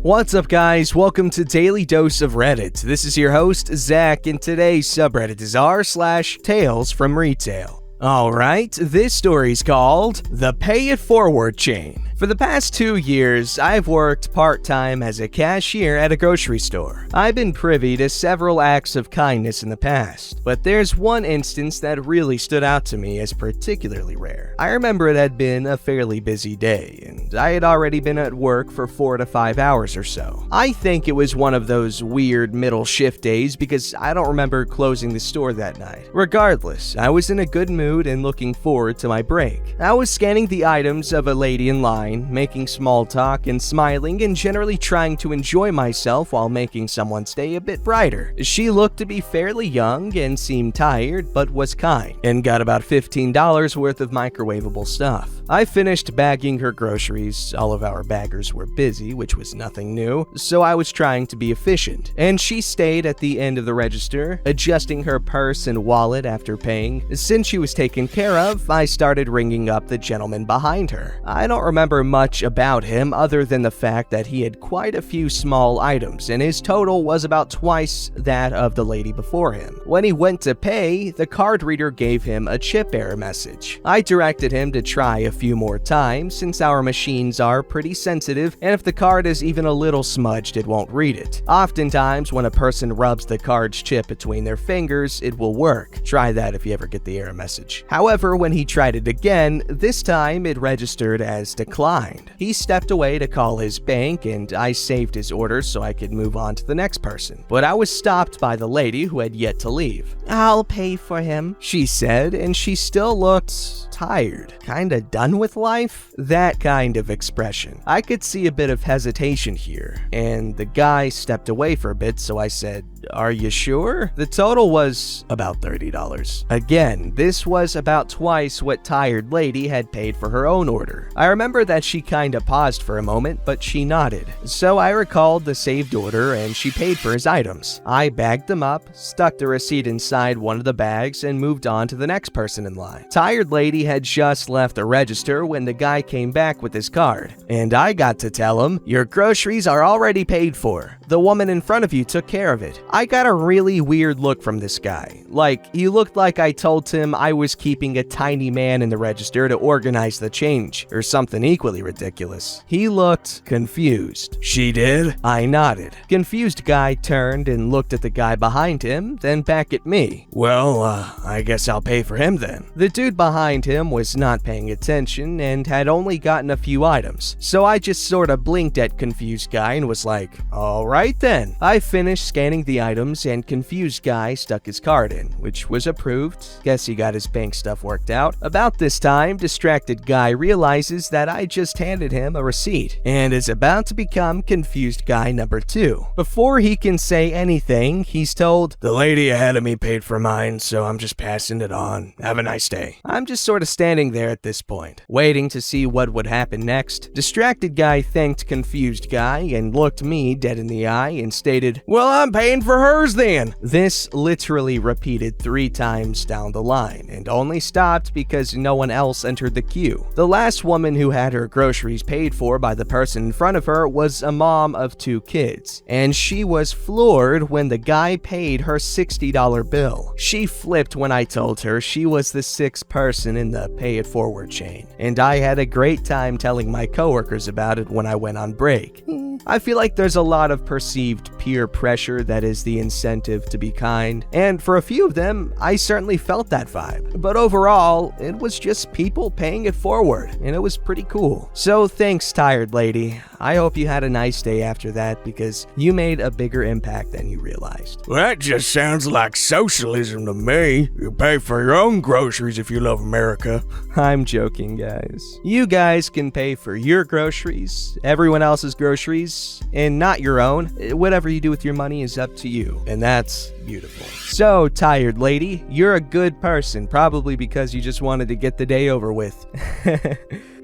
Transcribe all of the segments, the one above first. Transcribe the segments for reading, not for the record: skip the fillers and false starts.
What's up, guys? Welcome to Daily Dose of Reddit. This is your host, Zach, and today's subreddit is r/TalesFromRetail. Alright, this story's called The Pay It Forward Chain. For the past 2 years, I've worked part-time as a cashier at a grocery store. I've been privy to several acts of kindness in the past, but there's one instance that really stood out to me as particularly rare. I remember it had been a fairly busy day, and I had already been at work for 4 to 5 hours or so. I think it was one of those weird middle shift days because I don't remember closing the store that night. Regardless, I was in a good mood and looking forward to my break. I was scanning the items of a lady in line, making small talk and smiling and generally trying to enjoy myself while making someone's day a bit brighter. She looked to be fairly young and seemed tired, but was kind, and got about $15 worth of microwavable stuff. I finished bagging her groceries. All of our baggers were busy, which was nothing new, so I was trying to be efficient, and she stayed at the end of the register, adjusting her purse and wallet after paying. Since she was taken care of, I started ringing up the gentleman behind her. I don't remember much about him other than the fact that he had quite a few small items, and his total was about twice that of the lady before him. When he went to pay, the card reader gave him a chip error message. I directed him to try a few more times since our machines are pretty sensitive, and if the card is even a little smudged, it won't read it. Oftentimes, when a person rubs the card's chip between their fingers, it will work. Try that if you ever get the error message. However, when he tried it again, this time it registered as declined. He stepped away to call his bank, and I saved his order so I could move on to the next person. But I was stopped by the lady who had yet to leave. "I'll pay for him," she said, and she still looked tired. Kinda done with life? That kind of expression. I could see a bit of hesitation here, and the guy stepped away for a bit, so I said, "Are you sure?" The total was about $30. Again, this was about twice what tired lady had paid for her own order. I remember that she kinda paused for a moment, but she nodded. So I recalled the saved order and she paid for his items. I bagged them up, stuck the receipt inside one of the bags, and moved on to the next person in line. Tired lady had just left the register when the guy came back with his card, and I got to tell him, "Your groceries are already paid for. The woman in front of you took care of it." I got a really weird look from this guy. Like, he looked like I told him I was keeping a tiny man in the register to organize the change, or something equally ridiculous. He looked confused. "She did?" I nodded. Confused guy turned and looked at the guy behind him, then back at me. "Well, I guess I'll pay for him then." The dude behind him was not paying attention and had only gotten a few items, so I just sorta blinked at confused guy and was like, "Alright then." I finished scanning the items and confused guy stuck his card in, which was approved. Guess he got his bank stuff worked out. About this time, distracted guy realizes that I just handed him a receipt and is about to become confused guy number 2. Before he can say anything, he's told, "The lady ahead of me paid for mine, so I'm just passing it on. Have a nice day." I'm just sort of standing there at this point, waiting to see what would happen next. Distracted guy thanked confused guy and looked me dead in the eye and stated, "Well, I'm paying for hers then." This literally repeated 3 times down the line and only stopped because no one else entered the queue. The last woman who had her groceries paid for by the person in front of her was a mom of 2 kids, and she was floored when the guy paid her $60 bill. She flipped when I told her she was the 6th person in the pay it forward chain, and I had a great time telling my coworkers about it when I went on break. I feel like there's a lot of perceived peer pressure that is the incentive to be kind, and for a few of them, I certainly felt that vibe. But overall, it was just people paying it forward, and it was pretty cool. So thanks, tired lady. I hope you had a nice day after that because you made a bigger impact than you realized. Well, that just sounds like socialism to me. You pay for your own groceries if you love America. I'm joking, guys. You guys can pay for your groceries, everyone else's groceries, and not your own. Whatever you do with your money is up to you, and that's beautiful. So, tired lady, you're a good person, probably because you just wanted to get the day over with.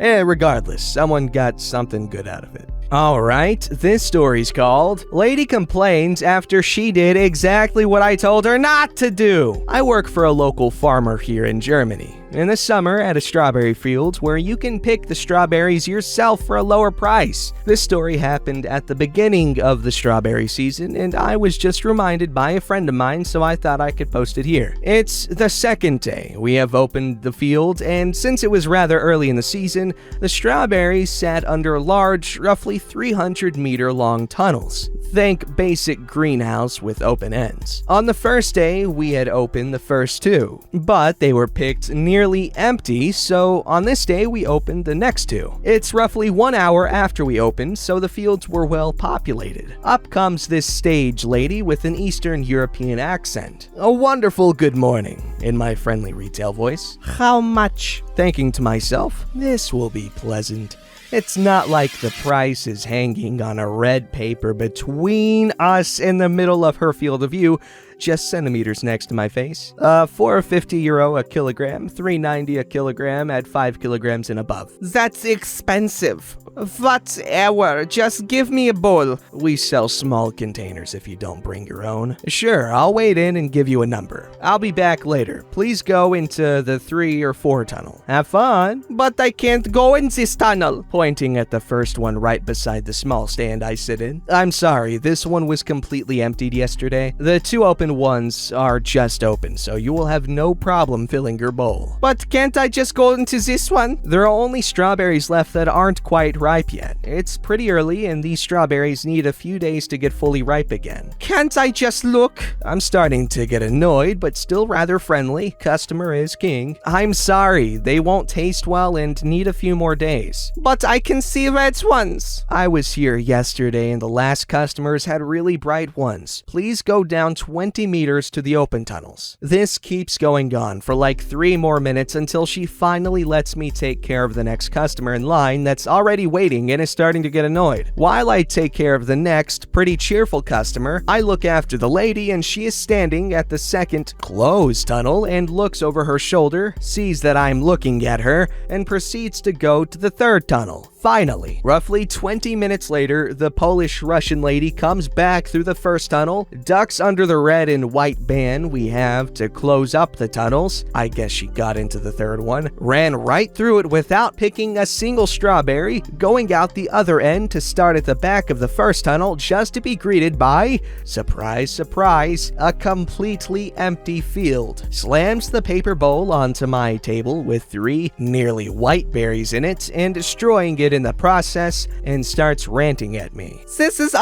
Regardless, someone got something good out of it. Alright, this story's called Lady Complains After She Did Exactly What I Told Her Not to Do. I work for a local farmer here in Germany. in the summer at a strawberry field where you can pick the strawberries yourself for a lower price. This story happened at the beginning of the strawberry season, and I was just reminded by a friend of mine, so I thought I could post it here. It's the second day we have opened the field, and since it was rather early in the season, the strawberries sat under large, roughly 300-meter long tunnels. Think basic greenhouse with open ends. On the first day, we had opened the first two, but they were picked nearly empty, so on this day, we opened the next two. It's roughly 1 hour after we opened, so the fields were well populated. Up comes this stage lady with an Eastern European accent. A wonderful good morning, in my friendly retail voice. How much? Thinking to myself, this will be pleasant. It's not like the price is hanging on a red paper between us in the middle of her field of view, just centimeters next to my face. €4.50 a kilogram, $3.90 a kilogram at 5 kilograms and above. That's expensive. Whatever, just give me a bowl. We sell small containers if you don't bring your own. Sure, I'll wait in and give you a number. I'll be back later. Please go into the 3 or 4 tunnel. Have fun. But I can't go in this tunnel. Pointing at the first one right beside the small stand I sit in. I'm sorry, this one was completely emptied yesterday. The 2 open ones are just open, so you will have no problem filling your bowl. But can't I just go into this one? There are only strawberries left that aren't quite ripe yet. It's pretty early, and these strawberries need a few days to get fully ripe again. Can't I just look? I'm starting to get annoyed, but still rather friendly. Customer is king. I'm sorry, they won't taste well and need a few more days. But I can see red ones. I was here yesterday, and the last customers had really bright ones. Please go down 20 meters to the open tunnels. This keeps going on for like 3 more minutes until she finally lets me take care of the next customer in line that's already waiting and is starting to get annoyed. While I take care of the next, pretty cheerful customer, I look after the lady and she is standing at the second closed tunnel and looks over her shoulder, sees that I'm looking at her, and proceeds to go to the third tunnel. Finally, roughly 20 minutes later, the Polish-Russian lady comes back through the first tunnel, ducks under the red and white band we have to close up the tunnels. I guess she got into the third one, ran right through it without picking a single strawberry, going out the other end to start at the back of the first tunnel just to be greeted by, surprise, surprise, a completely empty field. Slams the paper bowl onto my table with 3 nearly white berries in it and destroying it in the process, and starts ranting at me. This is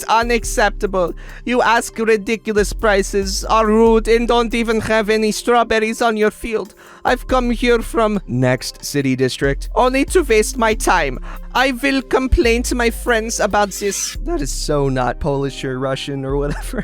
unacceptable. You ask ridiculous prices, are rude, and don't even have any strawberries on your field. I've come here from next city district only to waste my time. I will complain to my friends about this. That is so not Polish or Russian or whatever.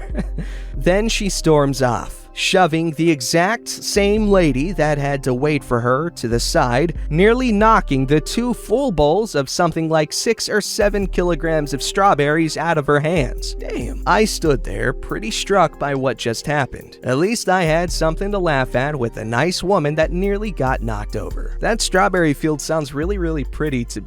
Then she storms off, shoving the exact same lady that had to wait for her to the side, nearly knocking the 2 full bowls of something like 6 or 7 kilograms of strawberries out of her hands. Damn. I stood there, pretty struck by what just happened. At least I had something to laugh at with a nice woman that nearly got knocked over. That strawberry field sounds really, really pretty to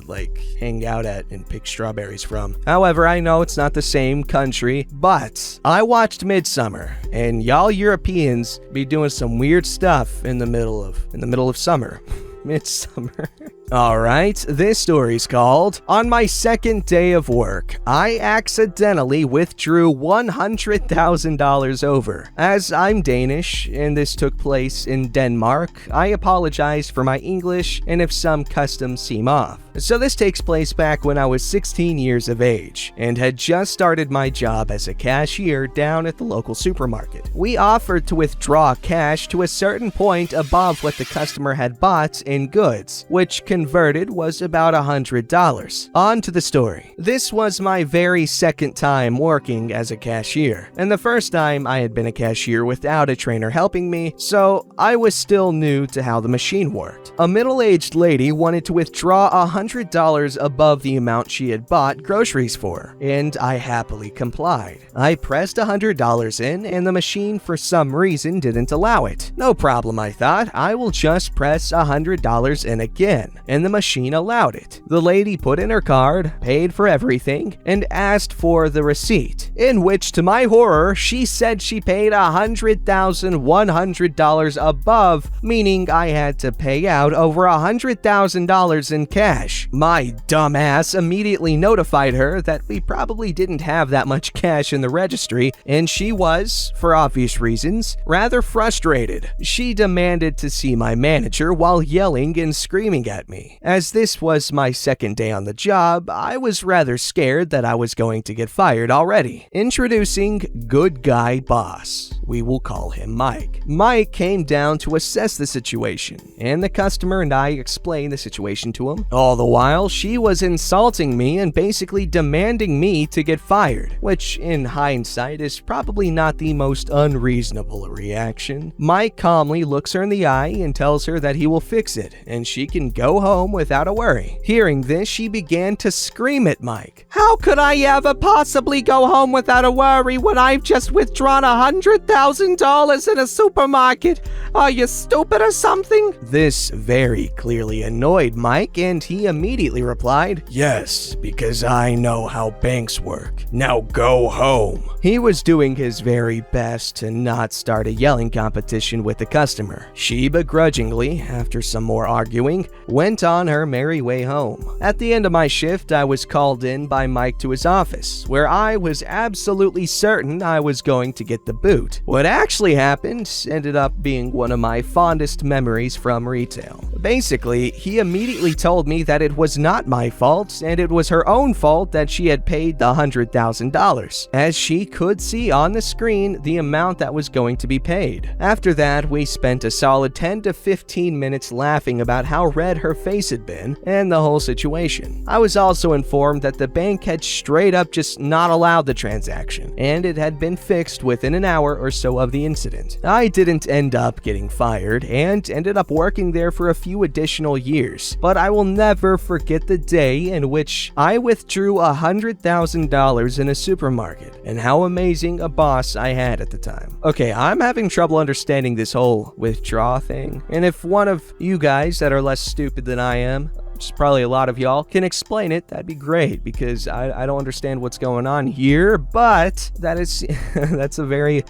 like hang out at and pick strawberries from. However, I know it's not the same country, but I watched Midsummer, and y'all Europeans be doing some weird stuff in the middle of summer. Midsummer. Alright, this story's called, On My Second Day of Work, I Accidentally Withdrew $100,000 Over. As I'm Danish, and this took place in Denmark, I apologize for my English and if some customs seem off. So this takes place back when I was 16 years of age, and had just started my job as a cashier down at the local supermarket. We offered to withdraw cash to a certain point above what the customer had bought in goods, which converted was about $100. On to the story. This was my very second time working as a cashier, and the first time I had been a cashier without a trainer helping me, so I was still new to how the machine worked. A middle-aged lady wanted to withdraw $100 above the amount she had bought groceries for, and I happily complied. I pressed $100 in, and the machine for some reason didn't allow it. No problem, I thought. I will just press $100 in again. and the machine allowed it. The lady put in her card, paid for everything, and asked for the receipt, in which, to my horror, she said she paid $100,100 above, meaning I had to pay out over $100,000 in cash. My dumb ass immediately notified her that we probably didn't have that much cash in the registry, and she was, for obvious reasons, rather frustrated. She demanded to see my manager while yelling and screaming at me. As this was my second day on the job, I was rather scared that I was going to get fired already. Introducing Good Guy Boss. We will call him Mike. Mike came down to assess the situation, and the customer and I explained the situation to him. All the while, she was insulting me and basically demanding me to get fired, which in hindsight is probably not the most unreasonable reaction. Mike calmly looks her in the eye and tells her that he will fix it, and she can go home without a worry. Hearing this, she began to scream at Mike. "How could I ever possibly go home without a worry when I've just withdrawn $100,000 in a supermarket? Are you stupid or something?" This very clearly annoyed Mike, and he immediately replied, Yes, because I know how banks work. Now go home. He was doing his very best to not start a yelling competition with the customer. She begrudgingly, after some more arguing, went on her merry way home. At the end of my shift, I was called in by Mike to his office, where I was absolutely certain I was going to get the boot. What actually happened ended up being one of my fondest memories from retail. Basically, he immediately told me that it was not my fault, and it was her own fault that she had paid the $100,000, as she could see on the screen the amount that was going to be paid. After that, we spent a solid 10 to 15 minutes laughing about how red her face had been and the whole situation. I was also informed that the bank had straight up just not allowed the transaction, and it had been fixed within an hour or so of the incident. I didn't end up getting fired and ended up working there for a few additional years, but I will never forget the day in which I withdrew $100,000 in a supermarket and how amazing a boss I had at the time. Okay, I'm having trouble understanding this whole withdraw thing, and if one of you guys that are less stupid than I am, which is probably a lot of y'all, can explain it, that'd be great, because I don't understand what's going on here, but that is that's a very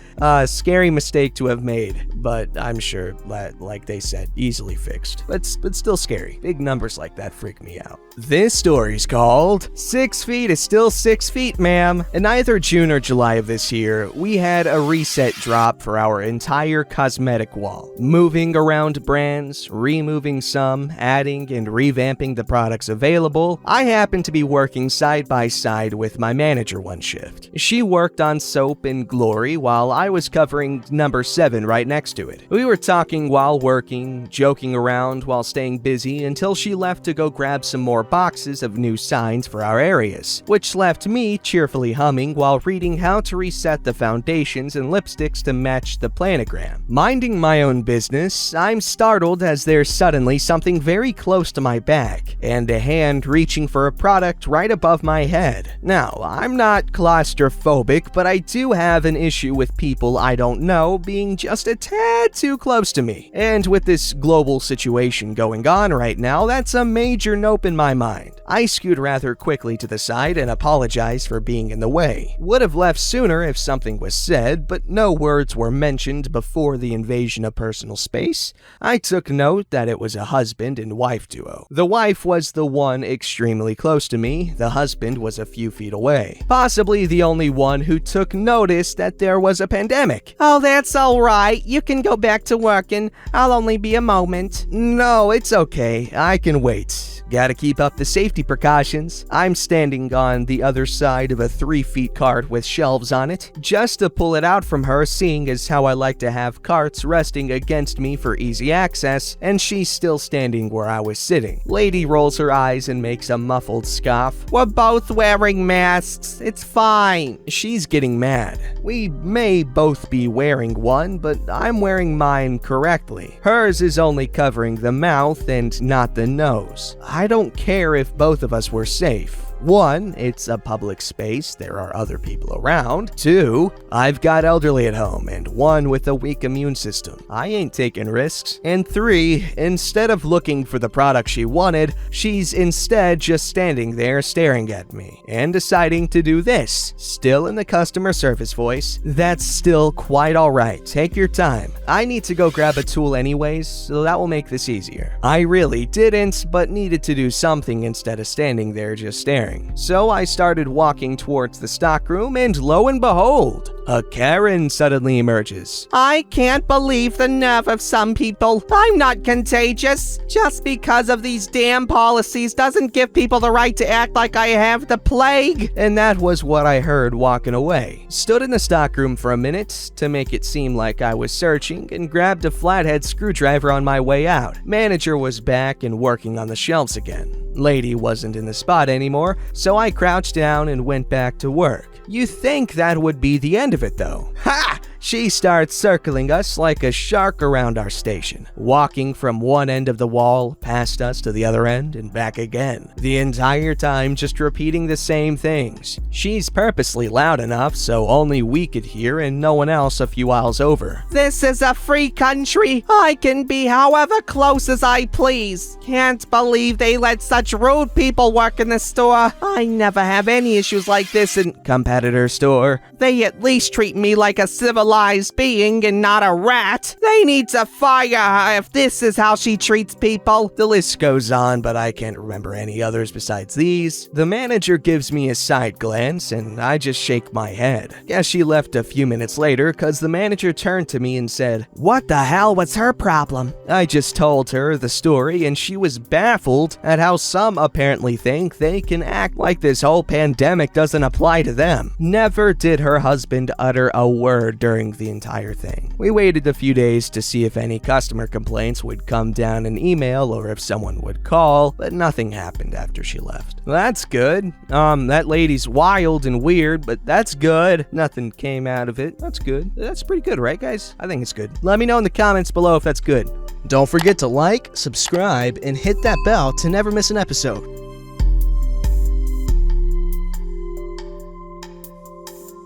scary mistake to have made, but I'm sure, like they said, easily fixed, but still scary. Big numbers like that freak me out. This story's called 6 feet is still 6 feet, ma'am. In either June or July of this year, we had a reset drop for our entire cosmetic wall, moving around brands, removing some, adding and revamping the products available. I happened to be working side by side with my manager one shift. She worked on soap and glory while I was covering number 7 right next to it. We were talking while working, joking around while staying busy until she left to go grab some more boxes of new signs for our areas, which left me cheerfully humming while reading how to reset the foundations and lipsticks to match the planogram. Minding my own business, I'm startled as there's suddenly something very close to my back, and a hand reaching for a product right above my head. Now, I'm not claustrophobic, but I do have an issue with people I don't know being just a tad too close to me. And with this global situation going on right now, that's a major nope in my mind. I scoot rather quickly to the side and apologized for being in the way. Would have left sooner if something was said, but no words were mentioned before the invasion of personal space. I took note that it was a husband and wife duo. The wife was the one extremely close to me, the husband was a few feet away. Possibly the only one who took notice that there was a pandemic. "Oh, that's alright, you can go back to working, I'll only be a moment." "No, it's okay, I can wait. Gotta keep up the safety precautions." I'm standing on the other side of a 3-foot cart with shelves on it, just to pull it out from her, seeing as how I like to have carts resting against me for easy access, and she's still standing where I was sitting. Lady rolls her eyes and makes a muffled scoff. "We're both wearing masks, it's fine." She's getting mad. We may both be wearing one, but I'm wearing mine correctly. Hers is only covering the mouth and not the nose. I don't care if both of us were safe. 1, it's a public space, there are other people around. 2, I've got elderly at home and one with a weak immune system. I ain't taking risks. And 3, instead of looking for the product she wanted, she's instead just standing there staring at me and deciding to do this, still in the customer service voice. That's still quite alright, take your time. I need to go grab a tool anyways, so that will make this easier. I really didn't, but needed to do something instead of standing there just staring. So I started walking towards the stockroom, and lo and behold, a Karen suddenly emerges. I can't believe the nerve of some people. I'm not contagious. Just because of these damn policies doesn't give people the right to act like I have the plague. And that was what I heard walking away. Stood in the stockroom for a minute to make it seem like I was searching and grabbed a flathead screwdriver on my way out. Manager was back and working on the shelves again. Lady wasn't in the spot anymore, so I crouched down and went back to work. You think that would be the end of it though. Ha! She starts circling us like a shark around our station, walking from one end of the wall past us to the other end and back again. The entire time just repeating the same things. She's purposely loud enough so only we could hear and no one else a few aisles over. This is a free country. I can be however close as I please. Can't believe they let such rude people work in the store. I never have any issues like this in competitor store. They at least treat me like a civilized being and not a rat. They need to fire her if this is how she treats people. The list goes on, but I can't remember any others besides these. The manager gives me a side glance and I just shake my head. Guess she left a few minutes later cause the manager turned to me and said, "What the hell was her problem?" I just told her the story and she was baffled at how some apparently think they can act like this whole pandemic doesn't apply to them. Never did her husband utter a word during the entire thing. We waited a few days to see if any customer complaints would come down an email or if someone would call, but nothing happened after she left. That's good. That lady's wild and weird, but that's good. Nothing came out of it. That's good. That's pretty good, right, guys? I think it's good. Let me know in the comments below if that's good. Don't forget to like, subscribe, and hit that bell to never miss an episode.